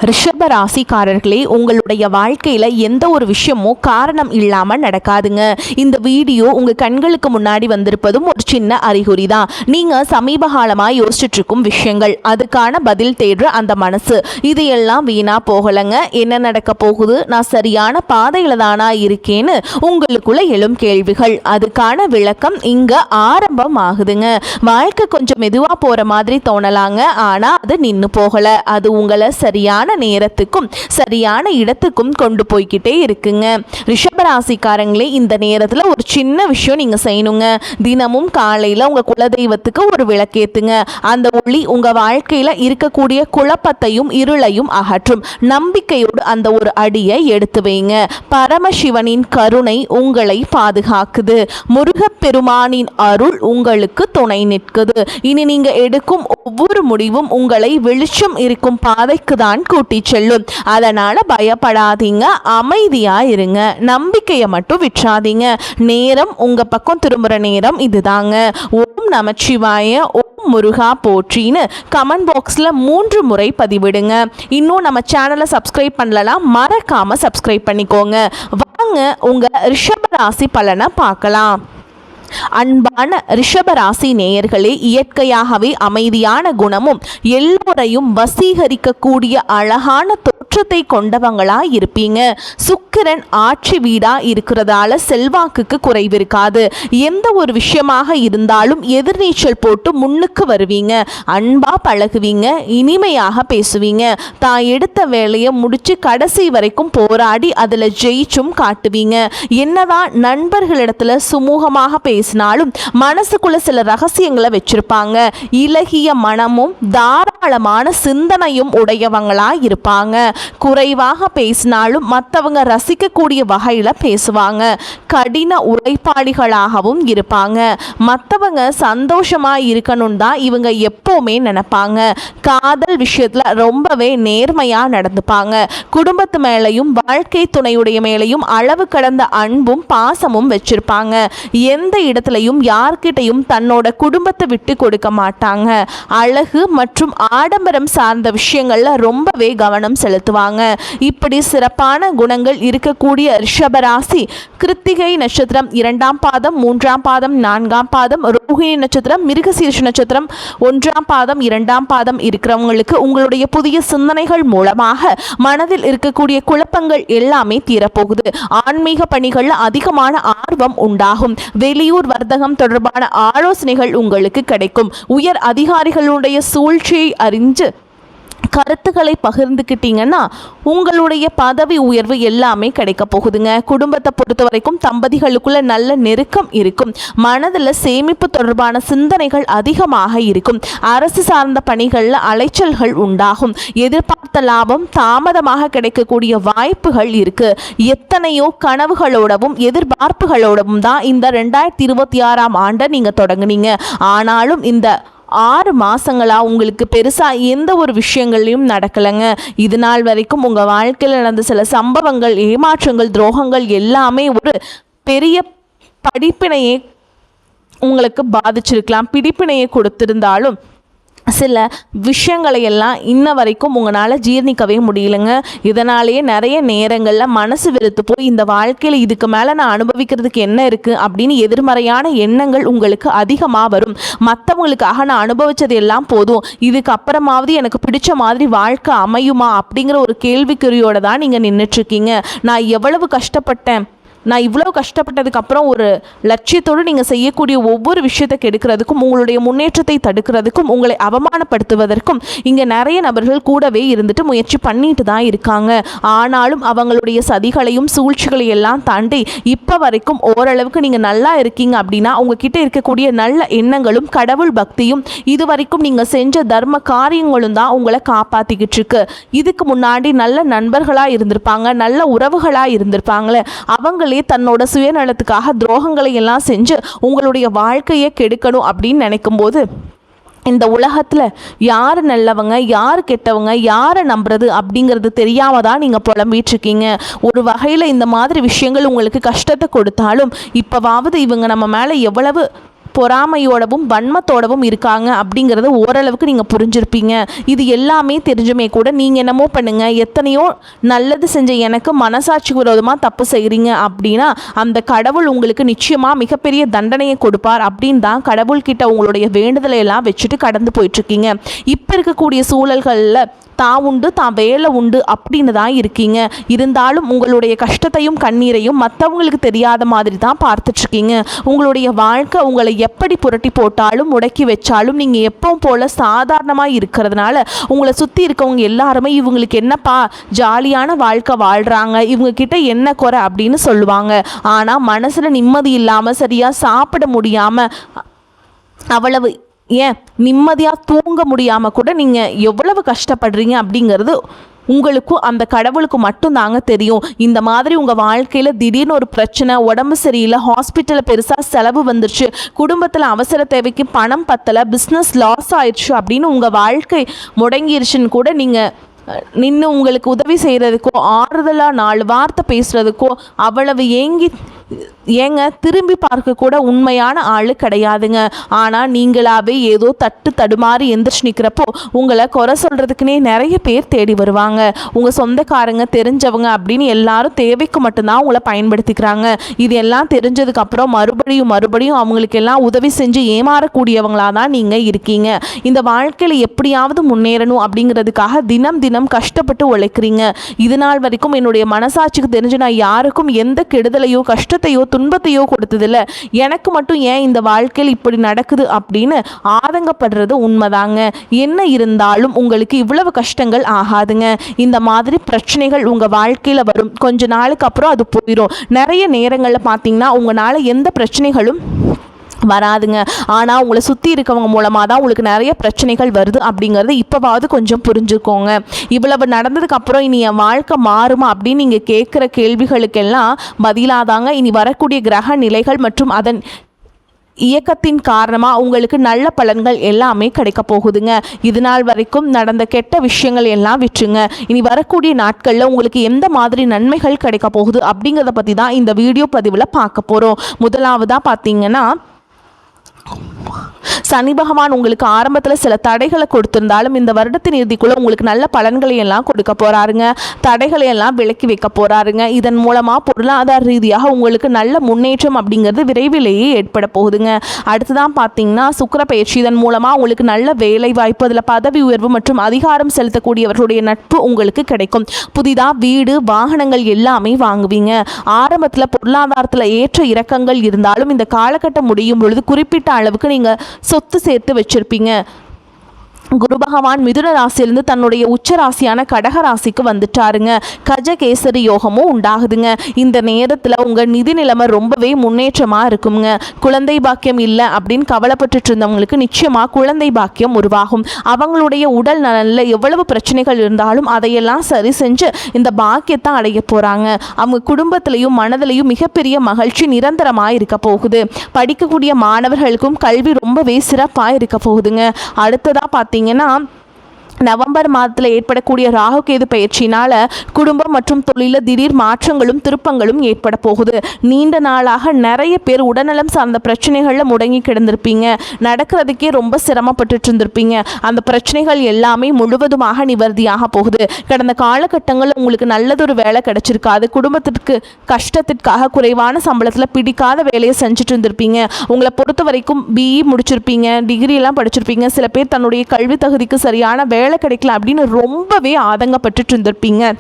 ரிஷப ராசிக்காரர்களே, உங்களுடைய வாழ்க்கையில் எந்த ஒரு விஷயமும் காரணம் இல்லாமல் நடக்காதுங்க. இந்த வீடியோ உங்கள் கண்களுக்கு முன்னாடி வந்திருப்பதும் ஒரு சின்ன அறிகுறி தான். நீங்கள் சமீப காலமாக யோசிச்சுட்டு இருக்கும் விஷயங்கள், அதுக்கான பதில் தேடுற அந்த மனசு, இதையெல்லாம் வீணாக போகலைங்க. என்ன நடக்க போகுது, நான் சரியான பாதையில் தானா இருக்கேன்னு உங்களுக்குள்ள எழும் கேள்விகள், அதுக்கான விளக்கம் இங்கே ஆரம்பம் ஆகுதுங்க. வாழ்க்கை கொஞ்சம் மெதுவாக போகிற மாதிரி தோணலாங்க, ஆனால் அது நின்று போகலை. அது உங்களை சரியான நேரத்துக்கும் சரியான இடத்துக்கும் கொண்டு போய்கிட்டே இருக்குங்க. ரிஷபராசிக்காரங்களே, இந்த நேரத்தில் ஒரு சின்ன விஷயம் நீங்கள் செய்யணுங்க. தினமும் காலையில் உங்கள் குலதெய்வத்துக்கு ஒரு விளக்கேற்றுங்க. அந்த ஒளி உங்கள் வாழ்க்கையில் இருக்கக்கூடிய குழப்பத்தையும் இருளையும் அகற்றும். நம்பிக்கையோடு அந்த ஒரு அடியை எடுத்து வைங்க. பரமசிவனின் கருணை உங்களை பாதுகாக்குது. முருகப்பெருமானின் அருள் உங்களுக்கு துணை நிற்குது. இனி நீங்கள் எடுக்கும் ஒவ்வொரு முடிவும் உங்களை வெளிச்சம் இருக்கும் பாதைக்கு தான் கூட்டி செல்லும். அதனால பயப்படாதீங்க, அமைதியா இருங்க. நம்பிக்கையை மட்டும் விட்டுறாதீங்க. நேரம் உங்க பக்கம் திரும்புற நேரம் இதுதாங்க. ஓம் நமச்சிவாய, ஓம் முருகா போற்றின்னு கமெண்ட் பாக்ஸில் 3 முறை பதிவிடுங்க. இன்னும் நம்ம சேனலை சப்ஸ்கிரைப் பண்ணலாம், மறக்காம சப்ஸ்கிரைப் பண்ணிக்கோங்க. வாங்க உங்க ரிஷபராசி பலனை பார்க்கலாம். அன்பான ரிஷபராசி நேயர்களே, இயற்கையாகவே அமைதியான குணமும் எல்லோரையும் வசீகரிக்கக்கூடிய அழகான தோற்றத்தை கொண்டவங்களா இருப்பீங்க. சுக்கிரன் ஆட்சி வீடா இருக்கிறதால செல்வாக்குக்கு குறைவு இருக்காது. எந்த ஒரு விஷயமாக இருந்தாலும் எதிர்நீச்சல் போட்டு முன்னுக்கு வருவீங்க. அன்பா பழகுவீங்க, இனிமையாக பேசுவீங்க. தான் எடுத்த வேலையை முடிச்சு கடைசி வரைக்கும் போராடி அதில் ஜெயிச்சும் காட்டுவீங்க. என்னதான் நண்பர்களிடத்துல சுமூகமாக பேசினாலும் மனசுக்குள்ள சில ரகசியங்களை வச்சிருப்பாங்க. இலகிய மனமும் தாராளமான சிந்தனையும் உடையவங்களா இருப்பாங்க. குறைவாக பேசினாலும் மற்றவங்க ரசிக்கக்கூடிய வகையில பேசுவாங்க. கடின உழைப்பாளிகளாகவும் இருப்பாங்க. மற்றவங்க சந்தோஷமா இருக்கணும் தான் இவங்க எப்பவுமே நினைப்பாங்க. காதல் விஷயத்துல ரொம்பவே நேர்மையா நடந்துப்பாங்க. குடும்பத்து மேலையும் வாழ்க்கை துணையுடைய மேலையும் அளவு கடந்த அன்பும் பாசமும் வச்சிருப்பாங்க. எந்த இடத்துலையும் யார்கிட்டையும் தன்னோட குடும்பத்தை விட்டு கொடுக்க மாட்டாங்க. அழகு மற்றும் ஆடம்பரம் சார்ந்த விஷயங்கள்ல ரொம்பவே கவனம் செலுத்துவாங்க. இப்படி சிறப்பான குணங்கள் இருக்கக்கூடிய ரிஷபராசி கிருத்திகை நட்சத்திரம் 2ஆம் பாதம் 3ஆம் பாதம் 4ஆம் பாதம் ரோஹிணி நட்சத்திரம் மிருகசீரிஷ நட்சத்திரம் 1ஆம் பாதம் 2ஆம் பாதம் இருக்கிறவங்களுக்கு உங்களுடைய புதிய சிந்தனைகள் மூலமாக மனதில் இருக்கக்கூடிய குழப்பங்கள் எல்லாமே தீரப்போகுது. ஆன்மீக பணிகள்ல அதிகமான ஆர்வம் உண்டாகும். வெளியூர் வர்த்தகம் தொடர்பான ஆலோசனைகள் உங்களுக்கு கிடைக்கும். உயர் அதிகாரிகளுடைய சூழ்ச்சியை அறிஞ்சு கருத்துக்களை பகிர்ந்துக்கிட்டீங்கன்னா உங்களுடைய பதவி உயர்வு எல்லாமே கிடைக்க போகுதுங்க. குடும்பத்தை பொறுத்த வரைக்கும் தம்பதிகளுக்குள்ள நல்ல நெருக்கம் இருக்கும். மனதில் சேமிப்பு தொடர்பான சிந்தனைகள் அதிகமாக இருக்கும். அரசு சார்ந்த பணிகளில் அலைச்சல்கள் உண்டாகும். எதிர்பார்த்த லாபம் தாமதமாக கிடைக்கக்கூடிய வாய்ப்புகள் இருக்கு. எத்தனையோ கனவுகளோடவும் எதிர்பார்ப்புகளோடவும் தான் இந்த 2026ஆம் ஆண்டை நீங்க தொடங்குனீங்க. ஆனாலும் இந்த 6 மாதங்களா உங்களுக்கு பெருசாக எந்த ஒரு விஷயங்கள்லையும் நடக்கலைங்க. இது நாள் வரைக்கும் உங்கள் வாழ்க்கையில் நடந்த சில சம்பவங்கள், ஏமாற்றங்கள், துரோகங்கள் எல்லாமே ஒரு பெரிய படிப்பினையை உங்களுக்கு பாதிச்சிருக்கலாம். பிடிப்பினையை கொடுத்திருந்தாலும் சில விஷயங்களை எல்லாம் இன்ன வரைக்கும் உங்களால் ஜீர்ணிக்கவே முடியலைங்க. இதனாலேயே நிறைய நேரங்களில் மனசு வெறுத்து போய் இந்த வாழ்க்கையில் இதுக்கு மேலே நான் அனுபவிக்கிறதுக்கு என்ன இருக்குது அப்படின்னு எதிர்மறையான எண்ணங்கள் உங்களுக்கு அதிகமாக வரும். மற்றவங்களுக்காக நான் அனுபவித்தது எல்லாம் போதும், இதுக்கப்புறமாவது எனக்கு பிடிச்ச மாதிரி வாழ்க்கை அமையுமா அப்படிங்கிற ஒரு கேள்விக்குறியோடு தான் நீங்கள் நின்றுட்டுருக்கீங்க. நான் எவ்வளவு கஷ்டப்பட்டேன், நான் இவ்வளோ கஷ்டப்பட்டதுக்கப்புறம் ஒரு லட்சியத்தோடு நீங்கள் செய்யக்கூடிய ஒவ்வொரு விஷயத்தை கெடுக்கிறதுக்கும் உங்களுடைய முன்னேற்றத்தை தடுக்கிறதுக்கும் உங்களை அவமானப்படுத்துவதற்கும் இங்கே நிறைய நபர்கள் கூடவே இருந்துட்டு முயற்சி பண்ணிட்டு தான் இருக்காங்க. ஆனாலும் அவங்களுடைய சதிகளையும் சூழ்ச்சிகளையும் எல்லாம் தாண்டி இப்போ வரைக்கும் ஓரளவுக்கு நீங்கள் நல்லா இருக்கீங்க. அப்படின்னா உங்ககிட்ட இருக்கக்கூடிய நல்ல எண்ணங்களும் கடவுள் பக்தியும் இது வரைக்கும் நீங்கள் செஞ்ச தர்ம காரியங்களும் தான் உங்களை காப்பாற்றிக்கிட்டு இருக்கு. இதுக்கு முன்னாடி நல்ல நண்பர்களாக இருந்திருப்பாங்க, நல்ல உறவுகளாக இருந்திருப்பாங்களே, அவங்களே தன்னோட சுயநலத்துக்காக துரோகங்களை எல்லாம் செஞ்சு உங்களுடைய வாழ்க்கையை கெடுக்கணும் அப்படின்னு நினைக்கும் போது இந்த உலகத்தில் யார் நல்லவங்க யார் கெட்டவங்க யாரை நம்புறது அப்படிங்கிறது தெரியாம தான் நீங்கள் புலம்பிகிட்ருக்கீங்க. ஒரு வகையில் இந்த மாதிரி விஷயங்கள் உங்களுக்கு கஷ்டத்தை கொடுத்தாலும் இப்போவாவது இவங்க நம்ம மேலே எவ்வளவு பொறாமையோடவும் வன்மத்தோடவும் இருக்காங்க அப்படிங்கிறது ஓரளவுக்கு நீங்கள் புரிஞ்சிருப்பீங்க. இது எல்லாமே தெரிஞ்சுமே கூட நீங்கள் என்னமோ பண்ணுங்க, எத்தனையோ நல்லது செஞ்ச எனக்கு மனசாட்சி விரோதமாக தப்பு செய்கிறீங்க அப்படின்னா அந்த கடவுள் உங்களுக்கு நிச்சயமாக மிகப்பெரிய தண்டனையை கொடுப்பார் அப்படின்னு தான் கடவுள்கிட்ட உங்களுடைய வேண்டுதலை எல்லாம் வச்சுட்டு கடந்து போயிட்டுருக்கீங்க. இப்போ இருக்கக்கூடிய சூழல்களில் தான் உண்டு தான் வேலை உண்டு அப்படின்னு தான் இருக்கீங்க. இருந்தாலும் உங்களுடைய கஷ்டத்தையும் கண்ணீரையும் மற்றவங்களுக்கு தெரியாத மாதிரி தான் பார்த்துட்ருக்கீங்க. உங்களுடைய வாழ்க்கை உங்களை எப்படி புரட்டி போட்டாலும் முடக்கி வச்சாலும் நீங்கள் எப்பவும் போல் சாதாரணமாக இருக்கிறதுனால உங்களை சுற்றி இருக்கவங்க எல்லாருமே இவங்களுக்கு என்னப்பா ஜாலியான வாழ்க்கை வாழ்கிறாங்க, இவங்கக்கிட்ட என்ன குறை அப்படின்னு சொல்லுவாங்க. ஆனால் மனசில் நிம்மதி இல்லாமல் சரியாக சாப்பிட முடியாமல் அவ்வளவு ஏன் நிம்மதியாக தூங்க முடியாமல் கூட நீங்கள் எவ்வளவு கஷ்டப்படுறீங்க அப்படிங்கிறது உங்களுக்கும் அந்த கடவுளுக்கு மட்டும்தாங்க தெரியும். இந்த மாதிரி உங்கள் வாழ்க்கையில் திடீர்னு ஒரு பிரச்சனை, உடம்பு சரியில்லை, ஹாஸ்பிட்டலில் பெருசாக செலவு வந்துருச்சு, குடும்பத்தில் அவசர தேவைக்கு பணம் பத்தலை, பிஸ்னஸ் லாஸ் ஆயிடுச்சு அப்படின்னு உங்கள் வாழ்க்கை முடங்கிருச்சுன்னு கூட நீங்கள் நின்று உங்களுக்கு உதவி செய்கிறதுக்கோ ஆறுதலாக 4 வார்த்தை பேசுகிறதுக்கோ அவ்வளவு ஏங்க திரும்பி பார்க்க கூட உண்மையான ஆள் கிடையாதுங்க. ஆனால் நீங்களாவே ஏதோ தடுமாறி எந்திரிச்சு நிற்கிறப்போ உங்களை குறை சொல்கிறதுக்குனே நிறைய பேர் தேடி வருவாங்க. உங்கள் சொந்தக்காரங்க தெரிஞ்சவங்க அப்படின்னு எல்லாரும் தேவைக்கு மட்டும்தான் உங்களை பயன்படுத்திக்கிறாங்க. இது எல்லாம் தெரிஞ்சதுக்கப்புறம் மறுபடியும் அவங்களுக்கு எல்லாம் உதவி செஞ்சு ஏமாறக்கூடியவங்களாக தான் நீங்கள் இருக்கீங்க. இந்த வாழ்க்கையில் எப்படியாவது முன்னேறணும் அப்படிங்கிறதுக்காக தினம் கஷ்டப்பட்டு உழைக்கிறீங்க. இது நாள் வரைக்கும் என்னுடைய மனசாட்சிக்கு தெரிஞ்சு நான் யாருக்கும் எந்த கெடுதலையோ கஷ்டத்தையோ துன்பத்தையோ கொடுத்ததில்லை, எனக்கு மட்டும் ஏன் இந்த வாழ்க்கையில் இப்படி நடக்குது அப்படின்னு ஆதங்கப்படுறது உண்மைதாங்க. என்ன இருந்தாலும் உங்களுக்கு இவ்வளவு கஷ்டங்கள் ஆகாதுங்க. இந்த மாதிரி பிரச்சனைகள் உங்கள் வாழ்க்கையில் வரும், கொஞ்ச நாளுக்கு அப்புறம் அது போயிடும். நிறைய நேரங்களில் பார்த்தீங்கன்னா உங்களால் எந்த பிரச்சனைகளும் வராதுங்க. ஆனால் உங்களை சுற்றி இருக்கவங்க மூலமாக தான் உங்களுக்கு நிறைய பிரச்சனைகள் வருது அப்படிங்கிறது இப்போவாவது கொஞ்சம் புரிஞ்சுக்கோங்க. இவ்வளவு நடந்ததுக்கப்புறம் இனி என் வாழ்க்கை மாறுமா அப்படின்னு நீங்கள் கேட்குற கேள்விகளுக்கெல்லாம் பதிலாதாங்க இனி வரக்கூடிய கிரக நிலைகள் மற்றும் அதன் இயக்கத்தின் காரணமாக உங்களுக்கு நல்ல பலன்கள் எல்லாமே கிடைக்க போகுதுங்க. இது நாள் வரைக்கும் நடந்த கெட்ட விஷயங்கள் எல்லாம் விட்டுருங்க. இனி வரக்கூடிய நாட்களில் உங்களுக்கு எந்த மாதிரி நன்மைகள் கிடைக்க போகுது அப்படிங்கிறத பற்றி தான் இந்த வீடியோ பதிவில் பார்க்க போகிறோம். முதலாவதாக பார்த்தீங்கன்னா, சனி பகவான் உங்களுக்கு ஆரம்பத்தில் சில தடைகளை கொடுத்திருந்தாலும் இந்த வருடத்தின் இறுதிக்குள்ளே உங்களுக்கு நல்ல பலன்களை எல்லாம் கொடுக்க போகிறாருங்க. தடைகளை எல்லாம் விலக்கி வைக்க போகிறாருங்க. இதன் மூலமாக பொருளாதார ரீதியாக உங்களுக்கு நல்ல முன்னேற்றம் அப்படிங்கிறது விரைவிலேயே ஏற்பட போகுதுங்க. அடுத்துதான் பார்த்தீங்கன்னா சுக்கிர பயிற்சி. இதன் மூலமாக உங்களுக்கு நல்ல வேலை வாய்ப்பு, அதில் பதவி உயர்வு மற்றும் அதிகாரம் செலுத்தக்கூடியவர்களுடைய நட்பு உங்களுக்கு கிடைக்கும். புதிதாக வீடு வாகனங்கள் எல்லாமே வாங்குவீங்க. ஆரம்பத்தில் பொருளாதாரத்தில் ஏற்ற இறக்கங்கள் இருந்தாலும் இந்த காலகட்டம் முடியும் பொழுது குறிப்பிட்ட அளவுக்கு நீங்கள் சொத்து சேர்த்து வச்சிருப்பீங்க. குரு பகவான் மிதுன ராசியிலிருந்து தன்னுடைய உச்ச ராசியான கடக ராசிக்கு வந்துட்டாருங்க. கஜகேசரி யோகமும் உண்டாகுதுங்க. இந்த நேரத்தில் உங்கள் நிதி நிலைமை ரொம்பவே முன்னேற்றமாக இருக்குங்க. குழந்தை பாக்கியம் இல்லை அப்படின்னு கவலைப்பட்டு இருந்தவங்களுக்கு நிச்சயமாக குழந்தை பாக்கியம் உருவாகும். அவங்களுடைய உடல் நலனில் எவ்வளவு பிரச்சனைகள் இருந்தாலும் அதையெல்லாம் சரி செஞ்சு இந்த பாக்கியத்தை அடைய போகிறாங்க. அவங்க குடும்பத்திலையும் மனதிலையும் மிகப்பெரிய மகிழ்ச்சி நிரந்தரமாக இருக்க போகுது. படிக்கக்கூடிய மாணவர்களுக்கும் கல்வி ரொம்பவே சிறப்பாக இருக்க போகுதுங்க. அடுத்ததாக பார்த்தீங்கன்னா, நவம்பர் மாதத்தில் ஏற்படக்கூடிய ராகு கேது பயிற்சினால் குடும்பம் மற்றும் தொழிலில் திடீர் மாற்றங்களும் திருப்பங்களும் ஏற்பட போகுது. நீண்ட நாளாக நிறைய பேர் உடல்நலம் சார்ந்த பிரச்சனைகளில் முடங்கி கிடந்திருப்பீங்க. நடக்கிறதுக்கே ரொம்ப சிரமப்பட்டு இருந்திருப்பீங்க. அந்த பிரச்சனைகள் எல்லாமே முழுவதுமாக நிவர்த்தியாக போகுது. கடந்த காலகட்டங்களில் உங்களுக்கு நல்லதொரு வேலை கிடைச்சிருக்காது. குடும்பத்திற்கு கஷ்டத்திற்காக குறைவான சம்பளத்தில் பிடிக்காத வேலையை செஞ்சுட்டு இருந்திருப்பீங்க. உங்களை பொறுத்த வரைக்கும் பிஇ முடிச்சிருப்பீங்க, டிகிரி எல்லாம் படிச்சிருப்பீங்க. சில பேர் தன்னுடைய கல்வி தகுதிக்கு சரியான வேலை கிடைக்கல அப்படின்னு ரொம்பவே ஆதங்கப்பட்டு இருந்திருப்பீங்க.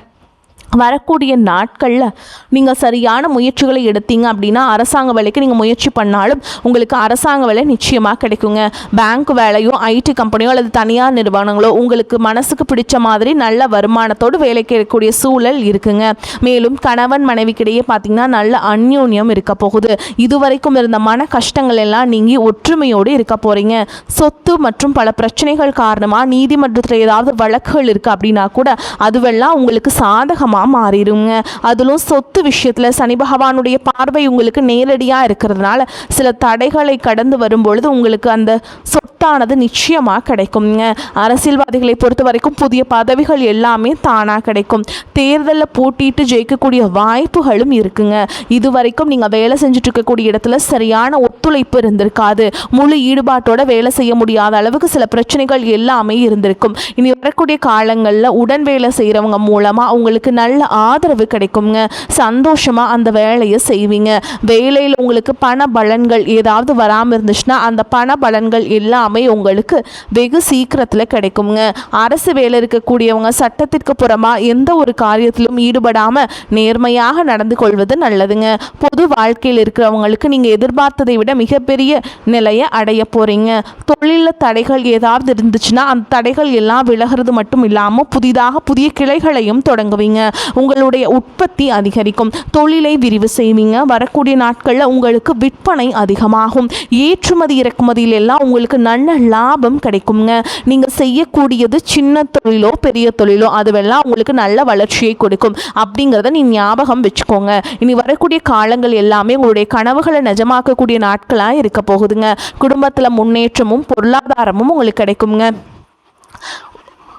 வரக்கூடிய நாட்களில் நீங்கள் சரியான முயற்சிகளை எடுத்தீங்க அப்படின்னா அரசாங்க வேலைக்கு நீங்கள் முயற்சி பண்ணாலும் உங்களுக்கு அரசாங்க வேலை நிச்சயமாக கிடைக்குங்க. பேங்க் வேலையோ ஐடி கம்பெனியோ அல்லது தனியார் நிறுவனங்களோ உங்களுக்கு மனசுக்கு பிடிச்ச மாதிரி நல்ல வருமானத்தோடு வேலை கிடைக்கக்கூடிய சூழல் இருக்குங்க. மேலும் கணவன் மனைவிக்கிடையே பார்த்தீங்கன்னா நல்ல அந்யோன்யம் இருக்க போகுது. இதுவரைக்கும் இருந்த மன கஷ்டங்கள் எல்லாம் நீங்கி ஒற்றுமையோடு இருக்க போகிறீங்க. சொத்து மற்றும் பல பிரச்சனைகள் காரணமாக நீதிமன்றத்தில் ஏதாவது வழக்குகள் இருக்குது அப்படின்னா கூட அதுவெல்லாம் உங்களுக்கு சாதகமாக யோகமாக மாறிடுங்க. அதிலும் சொத்து விஷயத்தில் சனி பகவானுடைய பார்வை உங்களுக்கு நேரடியாக இருக்கிறதுனால சில தடைகளை கடந்து வரும்பொழுது உங்களுக்கு அந்த சொத்தானது நிச்சயமாக கிடைக்குங்க. அரசியல்வாதிகளை பொறுத்த வரைக்கும் புதிய பதவிகள் எல்லாமே தானாக கிடைக்கும். தேர்தலில் போட்டிட்டு ஜெயிக்கக்கூடிய வாய்ப்புகளும் இருக்குங்க. இது வரைக்கும் நீங்கள் வேலை செஞ்சுட்டு இருக்கக்கூடிய இடத்துல சரியான ஒத்துழைப்பு இருந்திருக்காது. முழு ஈடுபாட்டோட வேலை செய்ய முடியாத அளவுக்கு சில பிரச்சனைகள் எல்லாமே இருந்திருக்கும். இனி வரக்கூடிய காலங்களில் உடன் வேலை செய்கிறவங்க மூலமாக உங்களுக்கு நல்ல ஆதரவு கிடைக்குங்க. சந்தோஷமாக அந்த வேலையை செய்வீங்க. வேலையில் உங்களுக்கு பண பலன்கள் ஏதாவது வராமல் இருந்துச்சுன்னா அந்த பண பலன்கள் எல்லாமே உங்களுக்கு வெகு சீக்கிரத்தில் கிடைக்குங்க. அரசு வேலை இருக்கக்கூடியவங்க சட்டத்திற்கு புறமாக எந்த ஒரு காரியத்திலும் ஈடுபடாமல் நேர்மையாக நடந்து கொள்வது நல்லதுங்க. பொது வாழ்க்கையில் இருக்கிறவங்களுக்கு நீங்கள் எதிர்பார்த்ததை விட மிகப்பெரிய நிலையை அடைய போகிறீங்க. தொழிலில் தடைகள் ஏதாவது இருந்துச்சுன்னா அந்த தடைகள் எல்லாம் விலகிறது மட்டும் இல்லாமல் புதிதாக புதிய கிளைகளையும் தொடங்குவீங்க. உங்களுடைய உற்பத்தி அதிகரிக்கும். தொழிலை விரிவு செய்வீங்க. வரக்கூடிய நாட்களில் உங்களுக்கு விற்பனை அதிகமாகும். ஏற்றுமதி இறக்குமதியில் எல்லாம் உங்களுக்கு நல்ல லாபம் கிடைக்குங்க. நீங்கள் செய்யக்கூடியது சின்ன தொழிலோ பெரிய தொழிலோ அதுவெல்லாம் உங்களுக்கு நல்ல வளர்ச்சியை கொடுக்கும் அப்படிங்கிறத நீ ஞாபகம் வச்சுக்கோங்க. இனி வரக்கூடிய காலங்கள் எல்லாமே உங்களுடைய கனவுகளை நிஜமாக்கக்கூடிய நாட்களாக இருக்க போகுதுங்க. குடும்பத்தில் முன்னேற்றமும் பொருளாதாரமும் உங்களுக்கு கிடைக்குங்க.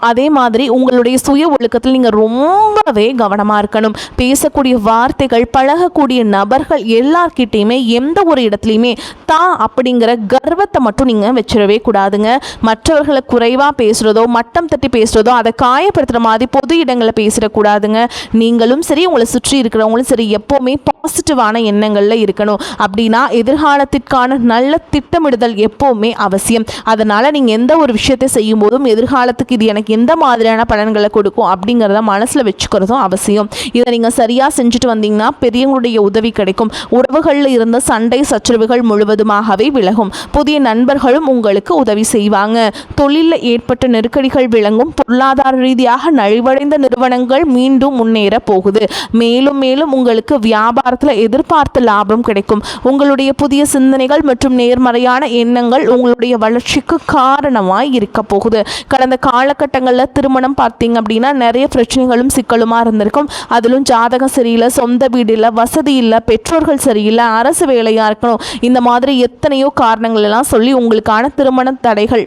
அதே மாதிரி உங்களுடைய சுய ஒழுக்கத்தில் நீங்கள் ரொம்பவே கவனமாக இருக்கணும். பேசக்கூடிய வார்த்தைகள், பழகக்கூடிய நபர்கள் எல்லார்கிட்டையுமே எந்த ஒரு இடத்துலையுமே தான் அப்படிங்கிற கர்வத்தை மட்டும் நீங்கள் வச்சிடவே கூடாதுங்க. மற்றவர்களை குறைவாக பேசுகிறதோ மட்டம் தட்டி பேசுகிறதோ அதை காயப்படுத்துகிற மாதிரி பொது இடங்களில் பேசிடக்கூடாதுங்க. நீங்களும் சரி உங்களை சுற்றி இருக்கிறவங்களும் சரி எப்போவுமே பாசிட்டிவான எண்ணங்களில் இருக்கணும். அப்படின்னா எதிர்காலத்திற்கான நல்ல திட்டமிடுதல் எப்போவுமே அவசியம். அதனால் நீங்கள் எந்த ஒரு விஷயத்தை செய்யும் போதும் எதிர்காலத்துக்கு இது எனக்கு எந்த மாதிரியான பலன்களை கொடுக்கும் அப்படிங்கிறத மனசில் வச்சுக்கிறதும் அவசியம். இதை நீங்கள் சரியாக செஞ்சுட்டு வந்தீங்கன்னா பெரியவங்களுடைய உதவி கிடைக்கும். உறவுகளில் இருந்த சண்டை சச்சரவுகள் முழுவதுமாகவே விலகும். புதிய நண்பர்களும் உங்களுக்கு உதவி செய்வாங்க. தொழிலில் ஏற்பட்ட நெருக்கடிகள் விளங்கும். பொருளாதார ரீதியாக நலிவடைந்த நிறுவனங்கள் மீண்டும் முன்னேற போகுது. மேலும் மேலும் உங்களுக்கு வியாபாரத்தில் எதிர்பார்த்த லாபம் கிடைக்கும். உங்களுடைய புதிய சிந்தனைகள் மற்றும் நேர்மறையான எண்ணங்கள் உங்களுடைய வளர்ச்சிக்கு காரணமாய் இருக்க போகுது. கடந்த காலகட்டங்களில் திருமணம் பார்த்தீங்க அப்படின்னா நிறைய பிரச்சனைகளும் சிக்கலுமா இருந்திருக்கும். அதிலும் ஜாதகம் சரியில்லை, சொந்த வீடு இல்லை, வசதி இல்லை, பெற்றோர்கள் சரியில்லை, அரசு வேலையாக இருக்கணும், இந்த மாதிரி எத்தனையோ காரணங்கள் எல்லாம் சொல்லி உங்களுக்கான திருமண தடைகள்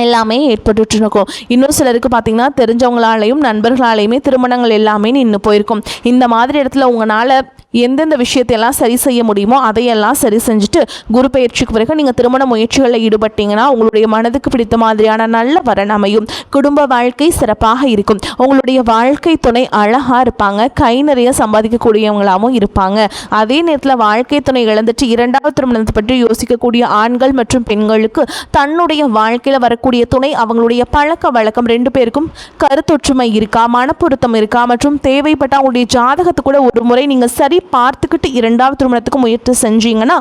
எல்லாமே ஏற்பட்டு இருக்கும். இன்னும் சிலருக்கு பார்த்தீங்கன்னா தெரிஞ்சவங்களாலேயும் நண்பர்களாலேயுமே திருமணங்கள் எல்லாமே நின்று போயிருக்கும். இந்த மாதிரி இடத்துல உங்களால் எந்தெந்த விஷயத்தையெல்லாம் சரி செய்ய முடியுமோ அதையெல்லாம் சரி செஞ்சுட்டு குரு பயிற்சிக்கு பிறகு நீங்கள் திருமண முயற்சிகளில் ஈடுபட்டீங்கன்னா உங்களுடைய மனதுக்கு பிடித்த மாதிரியான நல்ல வரன் அமையும். குடும்ப வாழ்க்கை சிறப்பாக இருக்கும். உங்களுடைய வாழ்க்கை துணை அழகாக இருப்பாங்க. கை நிறைய சம்பாதிக்கக்கூடியவங்களாகவும் இருப்பாங்க. அதே நேரத்தில் வாழ்க்கை துணை இழந்துட்டு இரண்டாவது திருமணத்தை பற்றி யோசிக்கக்கூடிய ஆண்கள் மற்றும் பெண்களுக்கு தன்னுடைய வாழ்க்கையில் வரக்கூடிய துணை அவங்களுடைய பழக்க வழக்கம் ரெண்டு பேருக்கும் கருத்தொற்றுமை இருக்கா, மனப்பொருத்தம் இருக்கா மற்றும் தேவைப்பட்ட அவங்களுடைய ஜாதகத்தை கூட ஒரு முறை நீங்கள் சரி பார்த்துக்கிட்டு இரண்டாவது திருமணத்துக்கு முயற்சி செஞ்சீங்கன்னா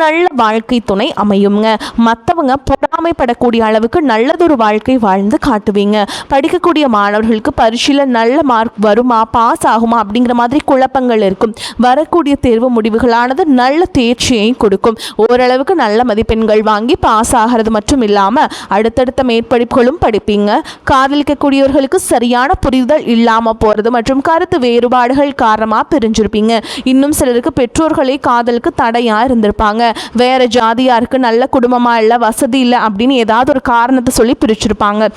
நல்ல வாழ்க்கை துணை அமையுங்க. மற்றவங்க பொறாமைப்படக்கூடிய அளவுக்கு நல்லதொரு வாழ்க்கை வாழ்ந்து காட்டுவீங்க. படிக்கக்கூடிய மாணவர்களுக்கு பரீட்சையில் நல்ல மார்க் வருமா, பாஸ் ஆகுமா அப்படிங்கிற மாதிரி குழப்பங்கள் இருக்கும். வரக்கூடிய தேர்வு முடிவுகளானது நல்ல தேர்ச்சியை கொடுக்கும். ஓரளவுக்கு நல்ல மதிப்பெண்கள் வாங்கி பாஸ் ஆகிறது மட்டும் இல்லாமல் அடுத்தடுத்த மேற்படிப்புகளும் படிப்பீங்க. காதலிக்கக்கூடியவர்களுக்கு சரியான புரிதல் இல்லாமல் போகிறது மற்றும் கருத்து வேறுபாடுகள் காரணமாக பிரிஞ்சிருப்பீங்க. இன்னும் சிலருக்கு பெற்றோர்களே காதலுக்கு தடையா இருந்திருப்பாங்க. வேற ஜாதியா இருக்கு, நல்ல குடும்பமா இல்லை, வசதி இல்லை அப்படின்னு ஏதாவது ஒரு காரணத்தை சொல்லி பிரிச்சிருப்பாங்க.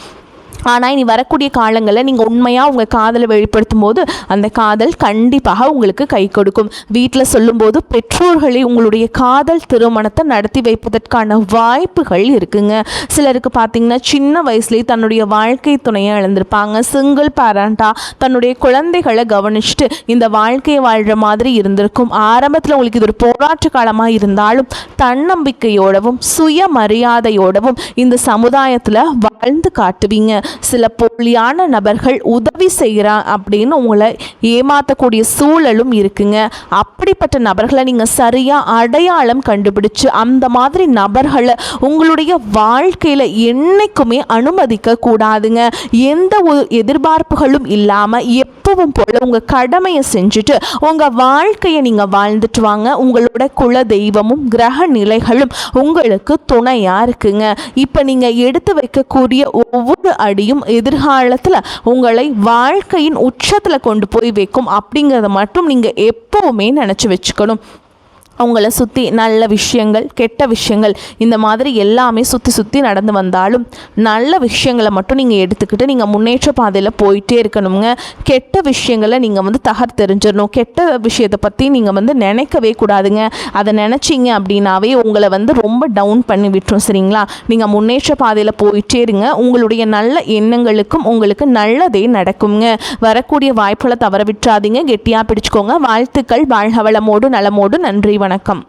ஆனால் இனி வரக்கூடிய காலங்களில் நீங்கள் உண்மையாக உங்கள் காதலை வெளிப்படுத்தும் போது அந்த காதல் கண்டிப்பாக உங்களுக்கு கை கொடுக்கும். வீட்டில் சொல்லும்போது பெற்றோர்களே உங்களுடைய காதல் திருமணத்தை நடத்தி வைப்பதற்கான வாய்ப்புகள் இருக்குங்க. சிலருக்கு பார்த்திங்கன்னா சின்ன வயசுலேயே தன்னுடைய வாழ்க்கை துணையை இழந்திருப்பாங்க. சிங்கிள் பேரண்டாக தன்னுடைய குழந்தைகளை கவனிச்சுட்டு இந்த வாழ்க்கையை வாழ்கிற மாதிரி இருந்திருக்கும். ஆரம்பத்தில் உங்களுக்கு இது ஒரு போராட்ட காலமாக இருந்தாலும் தன்னம்பிக்கையோடவும் சுயமரியாதையோடவும் இந்த சமுதாயத்தில் வாழ்ந்து காட்டுவீங்க. சில போலியான நபர்கள் உதவி செய்கிறான் அப்படின்னு உங்களை ஏமாற்றக்கூடிய சூழலும் இருக்குங்க. அப்படிப்பட்ட நபர்களை நீங்கள் சரியாக அடையாளம் கண்டுபிடிச்சு அந்த மாதிரி நபர்களை உங்களுடைய வாழ்க்கையில் என்னைக்குமே அனுமதிக்க கூடாதுங்க. எந்த ஒரு எதிர்பார்ப்புகளும் இல்லாமல் எப்பவும் போல உங்கள் கடமையை செஞ்சுட்டு உங்கள் வாழ்க்கையை நீங்கள் வாழ்ந்துட்டு வாங்க. உங்களோட குல தெய்வமும் கிரக நிலைகளும் உங்களுக்கு துணையாக இருக்குங்க. இப்போ நீங்கள் எடுத்து வைக்கக்கூடிய ஒவ்வொரு படியும் எதிர்காலத்தில் உங்களை வாழ்க்கையின் உச்சத்தில் கொண்டு போய் வைக்கும் அப்படிங்கிறத மட்டும் நீங்கள் எப்போவுமே நினச்சி வச்சுக்கணும். அவங்கள சுற்றி நல்ல விஷயங்கள் கெட்ட விஷயங்கள் இந்த மாதிரி எல்லாமே சுற்றி நடந்து வந்தாலும் நல்ல விஷயங்களை மட்டும் நீங்கள் எடுத்துக்கிட்டு நீங்கள் முன்னேற்ற பாதையில் போயிட்டே இருக்கணுங்க. கெட்ட விஷயங்களை நீங்கள் தகர்த்தெறிஞ்சிடணும். கெட்ட விஷயத்தை பற்றி நீங்கள் நினைக்கவே கூடாதுங்க. அதை நினச்சிங்க அப்படின்னாவே உங்களை ரொம்ப டவுன் பண்ணி விட்டுரும். சரிங்களா? நீங்கள் முன்னேற்ற பாதையில் போயிட்டே இருங்க. உங்களுடைய நல்ல எண்ணங்களுக்கும் உங்களுக்கு நல்லதே நடக்குங்க. வரக்கூடிய வாய்ப்புகளை தவற விட்டுறாதீங்க. கெட்டியாக பிடிச்சிக்கோங்க. வாழ்த்துக்கள். வாழ்க வளமோடு நலமோடு. நன்றி. வணக்கம்.